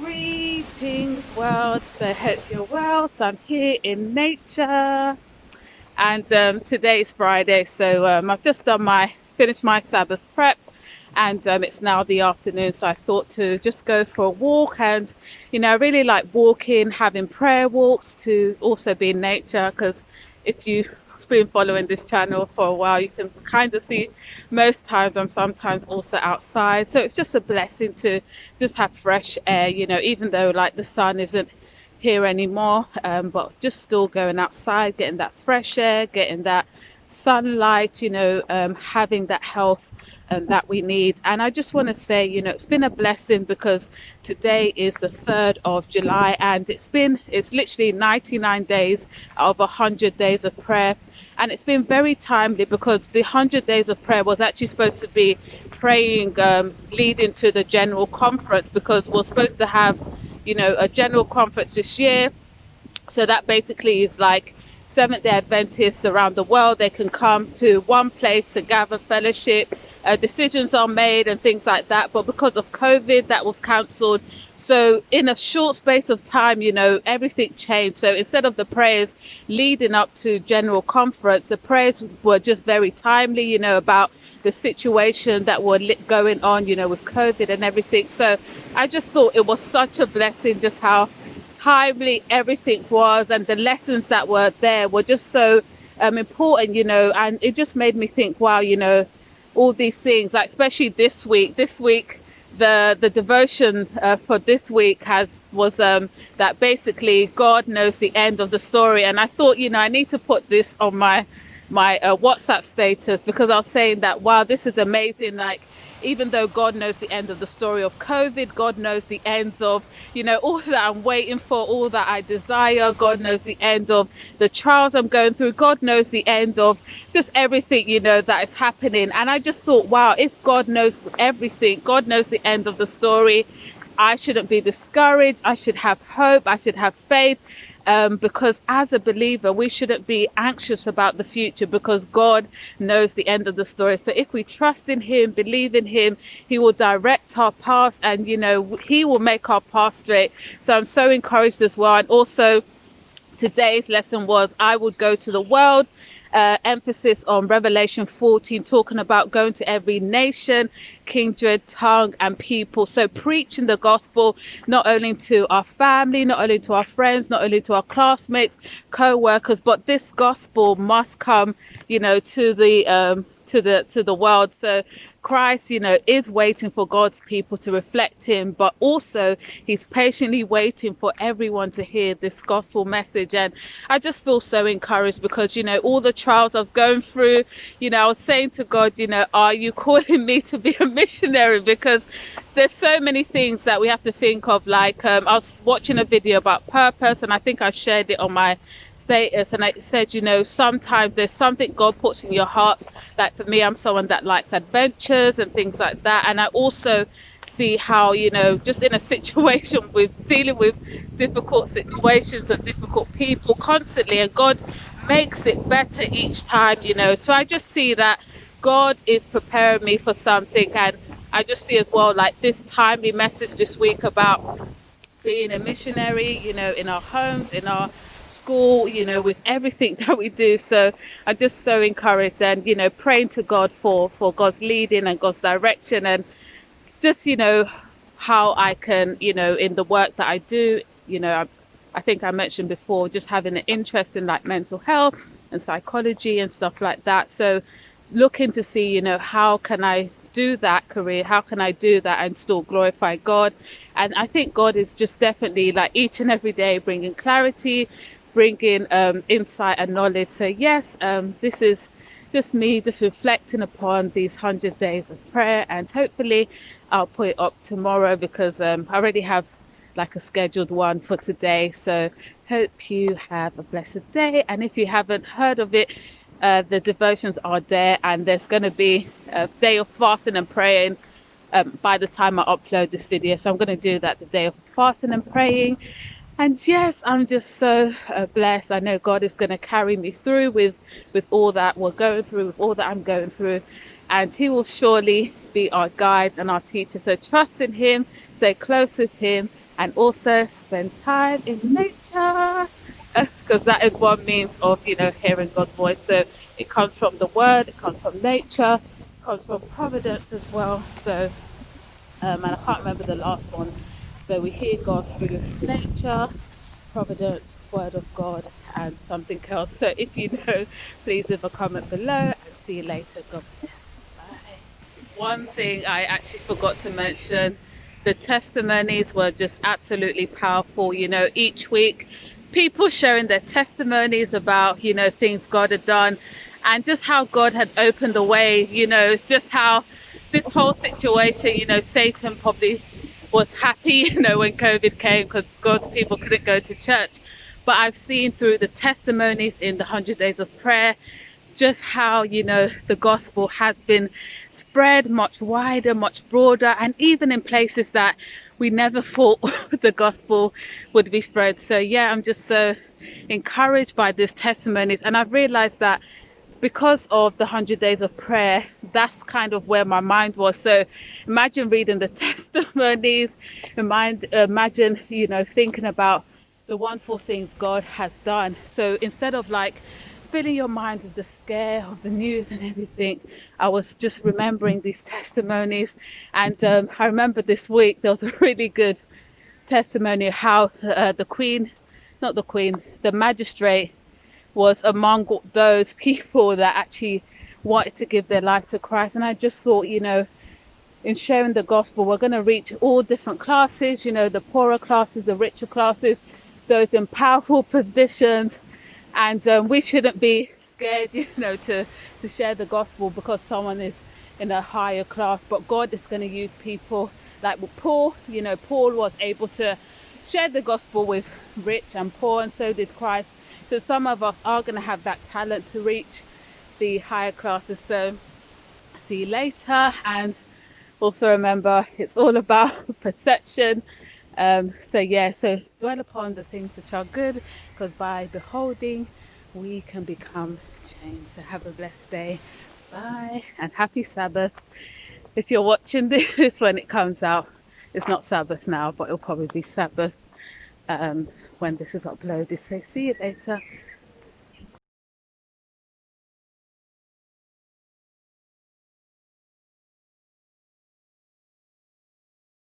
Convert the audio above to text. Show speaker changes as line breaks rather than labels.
Greetings, world. So, hope you're well. So, I'm here in nature, and today is Friday. So, I've just finished my Sabbath prep, and it's now the afternoon. So, I thought to just go for a walk, and I really like walking, having prayer walks to also be in nature because if you've been following this channel for a while, you can kind of see most times I'm sometimes also outside. So it's just a blessing to just have fresh air, even though like the sun isn't here anymore, but just still going outside, getting that fresh air, getting that sunlight, having that health that we need. And I just want to say, it's been a blessing because today is the 3rd of July and it's literally 99 days out of 100 days of prayer. And it's been very timely because the 100 days of prayer was actually supposed to be praying leading to the general conference, because we're supposed to have a general conference this year. So that basically is like Seventh-day Adventists around the world, they can come to one place to gather, fellowship, decisions are made and things like that. But because of COVID, that was cancelled. So in a short space of time, everything changed. So instead of the prayers leading up to general conference, the prayers were just very timely, about the situation that were going on, with COVID and everything. So I just thought it was such a blessing just how timely everything was, and the lessons that were there were just so important, and it just made me think, wow, all these things, like especially this week, the devotion for this week was that basically God knows the end of the story. And I thought, I need to put this on my WhatsApp status, because I was saying that, wow, this is amazing. Like, even though God knows the end of the story of COVID, God knows the ends of, all that I'm waiting for, all that I desire. God knows the end of the trials I'm going through. God knows the end of just everything, that is happening. And I just thought, wow, if God knows everything, God knows the end of the story, I shouldn't be discouraged. I should have hope. I should have faith. Because as a believer, we shouldn't be anxious about the future, because God knows the end of the story. So if we trust in Him, believe in Him, He will direct our path, and, He will make our path straight. So I'm so encouraged as well. And also today's lesson was, I would go to the world. Emphasis on Revelation 14, talking about going to every nation, kindred, tongue and people. So preaching the gospel, not only to our family, not only to our friends, not only to our classmates, co-workers, but this gospel must come, to the world. So Christ, is waiting for God's people to reflect Him, but also He's patiently waiting for everyone to hear this gospel message. And I just feel so encouraged because, all the trials I was going through, I was saying to God, are you calling me to be a missionary? Because there's so many things that we have to think of. Like, I was watching a video about purpose, and I think I shared it on my status, and I said, sometimes there's something God puts in your hearts. Like for me, I'm someone that likes adventures and things like that, and I also see how, just in a situation with dealing with difficult situations and difficult people constantly, and God makes it better each time, so I just see that God is preparing me for something. And I just see as well, like this timely message this week about being a missionary, in our homes, in our school, with everything that we do. So I'm just so encouraged, and praying to God for God's leading and God's direction, and just how I can, in the work that I do, I think I mentioned before, just having an interest in like mental health and psychology and stuff like that. So looking to see, how can I do that career, how can I do that and still glorify God. And I think God is just definitely, like, each and every day bringing clarity, bringing insight and knowledge. So yes, this is just me just reflecting upon these 100 days of prayer, and hopefully I'll put it up tomorrow, because I already have like a scheduled one for today. So hope you have a blessed day, and if you haven't heard of it, the devotions are there, and there's going to be a day of fasting and praying by the time I upload this video. So I'm going to do that, the day of fasting and praying. And yes, I'm just so blessed. I know God is going to carry me through with all that we're going through, with all that I'm going through. And He will surely be our guide and our teacher. So trust in Him, stay close with Him, and also spend time in nature, because that is one means of, hearing God's voice. So it comes from the word, it comes from nature, it comes from providence as well. So, and I can't remember the last one. So we hear God through nature, providence, word of God, and something else. So if you know, please leave a comment below, and see you later. God bless. Bye. One thing I actually forgot to mention, the testimonies were just absolutely powerful. Each week, people sharing their testimonies about, things God had done, and just how God had opened the way, just how this whole situation, Satan probably was happy, when COVID came, because God's people couldn't go to church. But I've seen through the testimonies in the 100 Days of Prayer, just how, the gospel has been spread much wider, much broader, and even in places that we never thought the gospel would be spread. So yeah, I'm just so encouraged by these testimonies. And I've realized that because of the 100 Days of Prayer, that's kind of where my mind was. So imagine reading the testimonies, imagine, thinking about the wonderful things God has done. So instead of like filling your mind with the scare of the news and everything, I was just remembering these testimonies. And I remember this week there was a really good testimony of how the magistrate was among those people that actually wanted to give their life to Christ. And I just thought, in sharing the gospel, we're going to reach all different classes, the poorer classes, the richer classes, those in powerful positions. And we shouldn't be scared, to share the gospel because someone is in a higher class. But God is going to use people like Paul. Paul was able to share the gospel with rich and poor, and so did Christ. So some of us are going to have that talent to reach the higher classes. So see you later. And also remember, it's all about perception. So dwell upon the things which are good, because by beholding we can become changed. So have a blessed day. Bye, and happy Sabbath. If you're watching this when it comes out, it's not Sabbath now, but it'll probably be Sabbath when this is uploaded. So see you later.